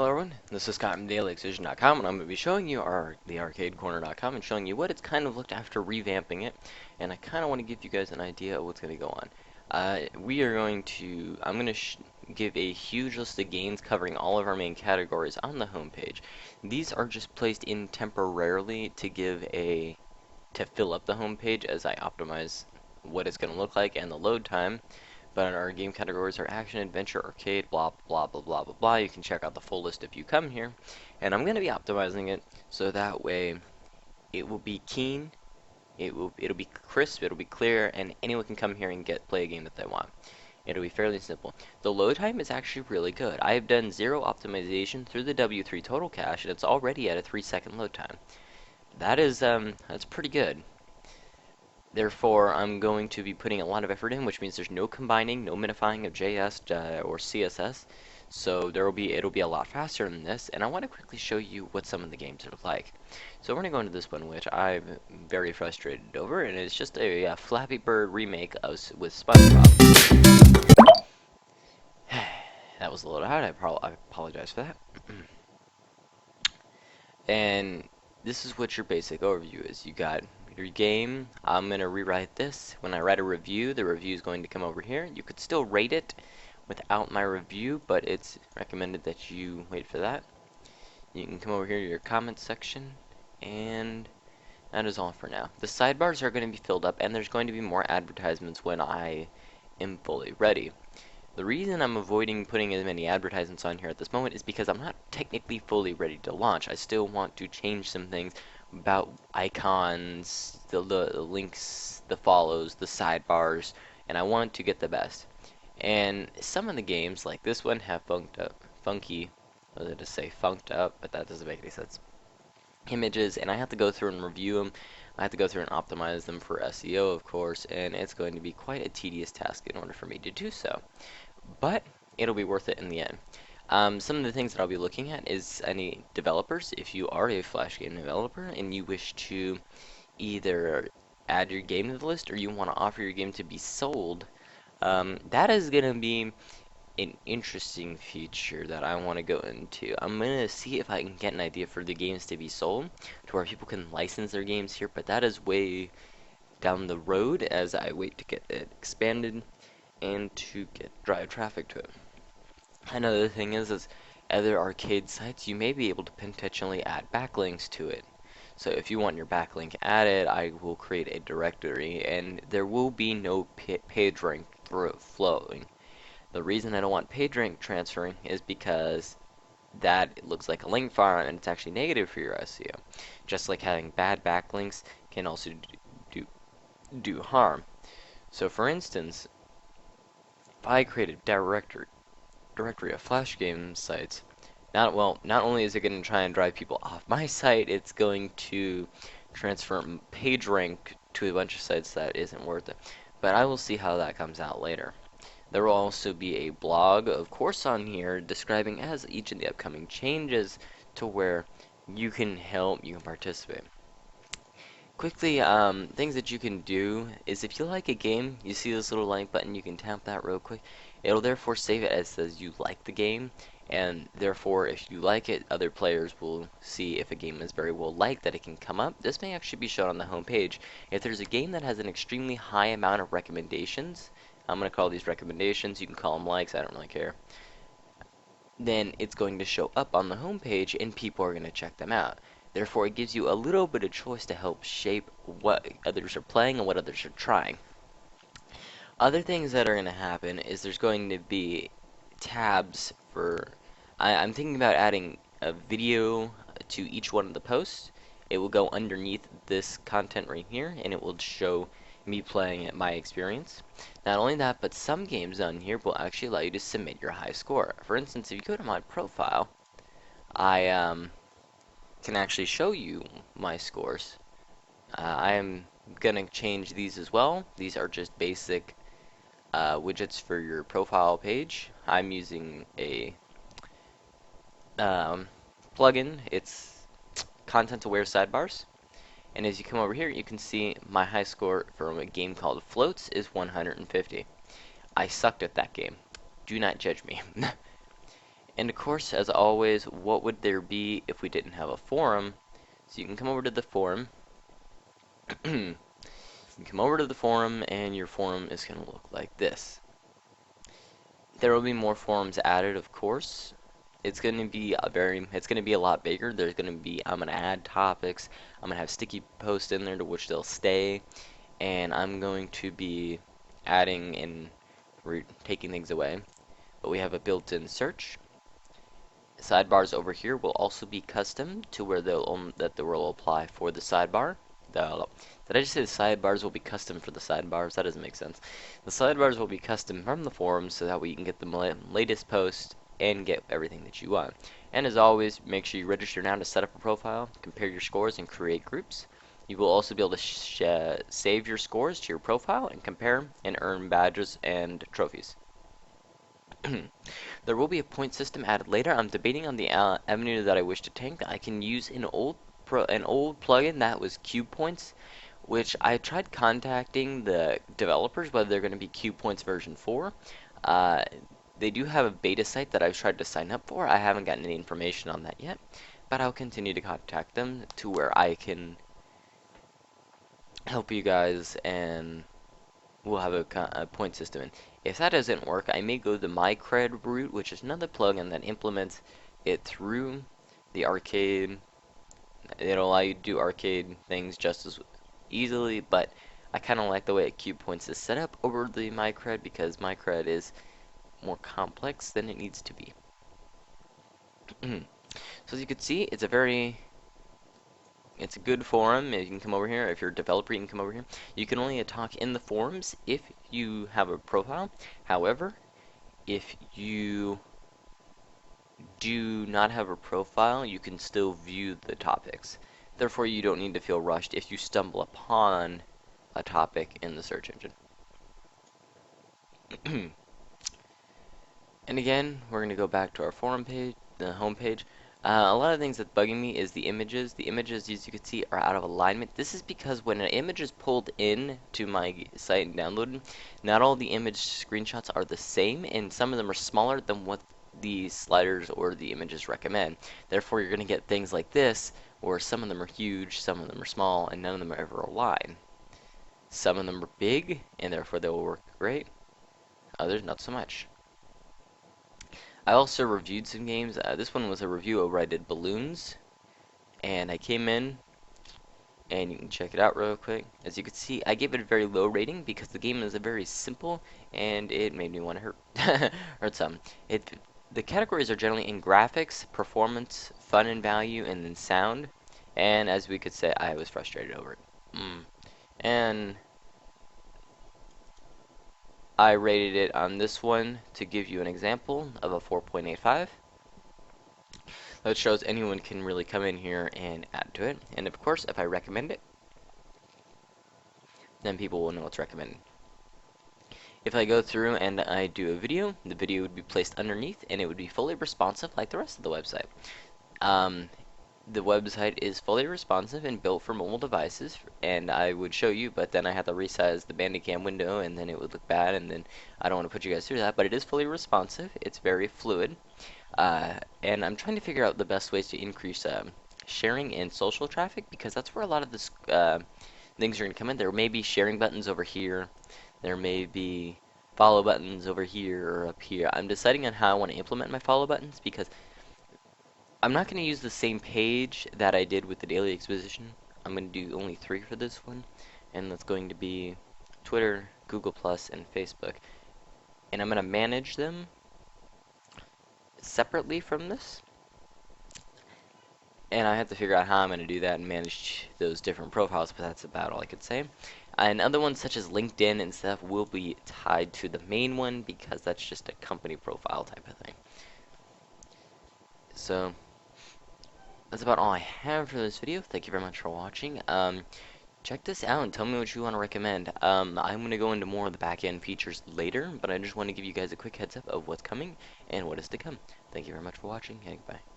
Hello everyone, this is Scott from Exposition.com, and I'm going to be showing you the arcadecorner.com and showing you what it's kind of looked after revamping it, and I kind of want to give you guys an idea of what's going to go on. I'm going to give a huge list of games covering all of our main categories on the home page. These are just placed in temporarily to fill up the home page as I optimize what it's going to look like and the load time. But our game categories are action, adventure, arcade, blah, blah, blah, blah, blah, blah. You can check out the full list if you come here. And I'm going to be optimizing it so that way it will be keen, it'll be crisp, it'll be clear, and anyone can come here and play a game that they want. It'll be fairly simple. The load time is actually really good. I have done zero optimization through the W3 total cache, and it's already at a 3-second load time. That's pretty good. Therefore, I'm going to be putting a lot of effort in, which means there's no combining, no minifying of JS or CSS. So it'll be a lot faster than this, and I want to quickly show you what some of the games look like. So we're going to go into this one, which I'm very frustrated over, and it's just a Flappy Bird remake with SpongeBob. That was a little hard. I apologize for that. And this is what your basic overview is. You got your game. I'm going to rewrite this. When I write a review, the review is going to come over here. You could still rate it without my review, but it's recommended that you wait for that. You can come over here to your comments section, and that is all for now. The sidebars are going to be filled up, and there's going to be more advertisements when I am fully ready. The reason I'm avoiding putting as many advertisements on here at this moment is because I'm not technically fully ready to launch. I still want to change some things about icons, the links, the follows, the sidebars, and I want to get the best. And some of the games, like this one, have funked up, but that doesn't make any sense. Images, and I have to go through and review them. I have to go through and optimize them for SEO, of course, and it's going to be quite a tedious task in order for me to do so. But it'll be worth it in the end. Some of the things that I'll be looking at is any developers. If you are a Flash game developer and you wish to either add your game to the list or you want to offer your game to be sold, that is going to be an interesting feature that I want to go into. I'm going to see if I can get an idea for the games to be sold to where people can license their games here, but that is way down the road as I wait to get it expanded and to drive traffic to it. Another thing is other arcade sites, you may be able to potentially add backlinks to it. So if you want your backlink added, I will create a directory, and there will be no page rank flowing. The reason I don't want page rank transferring is because that looks like a link farm, and it's actually negative for your SEO. Just like having bad backlinks can also do harm. So for instance, if I create a directory of Flash game sites, not only is it going to try and drive people off my site, it's going to transfer page rank to a bunch of sites that isn't worth it. But I will see how that comes out later. There will also be a blog, of course, on here describing as each of the upcoming changes to where you can participate. Quickly, things that you can do is if you like a game, you see this little like button, you can tap that real quick. It'll therefore save it as says you like the game, and therefore if you like it, other players will see if a game is very well liked that it can come up. This may actually be shown on the home page. If there's a game that has an extremely high amount of recommendations, I'm going to call these recommendations, you can call them likes, I don't really care, then it's going to show up on the home page and people are going to check them out. Therefore, it gives you a little bit of choice to help shape what others are playing and what others are trying. Other things that are going to happen is there's going to be tabs for... I'm thinking about adding a video to each one of the posts. It will go underneath this content right here, and it will show me playing at my experience. Not only that, but some games on here will actually allow you to submit your high score. For instance, if you go to my profile, I can actually show you my scores. I am gonna change these as well. These are just basic widgets for your profile page. I'm using a plugin. It's content aware sidebars. And as you come over here, you can see my high score from a game called Floats is 150. I sucked at that game. Do not judge me. And of course, as always, what would there be if we didn't have a forum? So you can come over to the forum. You can come over to the forum, and your forum is going to look like this. There will be more forums added, of course. It's going to be a lot bigger. I'm going to add topics. I'm going to have sticky posts in there to which they'll stay, and I'm going to be adding and taking things away. But we have a built-in search. Sidebars over here will also be custom to where they will apply for the sidebar. Did I just say the sidebars will be custom for the sidebars? That doesn't make sense. The sidebars will be custom from the forums so that way you can get the latest post and get everything that you want. And as always, make sure you register now to set up a profile, compare your scores, and create groups. You will also be able to save your scores to your profile and compare and earn badges and trophies. There will be a point system added later. I'm debating on the avenue that I wish to take. I can use an old plugin that was Cube Points, which I tried contacting the developers whether they're going to be Cube Points version 4. They do have a beta site that I've tried to sign up for. I haven't gotten any information on that yet, but I'll continue to contact them to where I can help you guys and we'll have a point system. And if that doesn't work, I may go the MyCred route, which is another plugin that implements it through the arcade. It'll allow you to do arcade things just as easily, but I kind of like the way Cube Points is set up over the MyCred because MyCred is more complex than it needs to be. So as you can see, it's a good forum. You can come over here. If you're a developer, you can come over here. You can only talk in the forums if you have a profile. However, if you do not have a profile, you can still view the topics. Therefore, you don't need to feel rushed if you stumble upon a topic in the search engine. And again, we're going to go back to our forum page, the home page. A lot of things that's bugging me is the images. The images, as you can see, are out of alignment. This is because when an image is pulled in to my site and downloaded, not all the image screenshots are the same, and some of them are smaller than what the sliders or the images recommend. Therefore, you're going to get things like this, where some of them are huge, some of them are small, and none of them are ever aligned. Some of them are big, and therefore they will work great. Others, not so much. I also reviewed some games. This one was a review where I did balloons, and I came in, and you can check it out real quick. As you can see, I gave it a very low rating because the game is very simple, and it made me want to hurt some. The categories are generally in graphics, performance, fun and value, and then sound. And as we could say, I was frustrated over it. And I rated it on this one to give you an example of a 4.85. That shows anyone can really come in here and add to it. And of course, if I recommend it, then people will know it's recommended. If I go through and I do a video, the video would be placed underneath and it would be fully responsive like the rest of the website. The website is fully responsive and built for mobile devices, and I would show you, but then I had to resize the Bandicam window, and then it would look bad, and then I don't want to put you guys through that, but it is fully responsive. It's very fluid, and I'm trying to figure out the best ways to increase sharing and social traffic, because that's where a lot of this things are going to come in. There may be sharing buttons over here. There may be follow buttons over here or up here. I'm deciding on how I want to implement my follow buttons, because I'm not going to use the same page that I did with the daily exposition. I'm going to do only 3 for this one, and that's going to be Twitter, Google+, and Facebook. And I'm going to manage them separately from this. And I have to figure out how I'm going to do that and manage those different profiles, but that's about all I could say. And other ones such as LinkedIn and stuff will be tied to the main one because that's just a company profile type of thing. So that's about all I have for this video. Thank you very much for watching. Check this out and tell me what you want to recommend. I'm going to go into more of the back-end features later, but I just want to give you guys a quick heads up of what's coming and what is to come. Thank you very much for watching, and goodbye.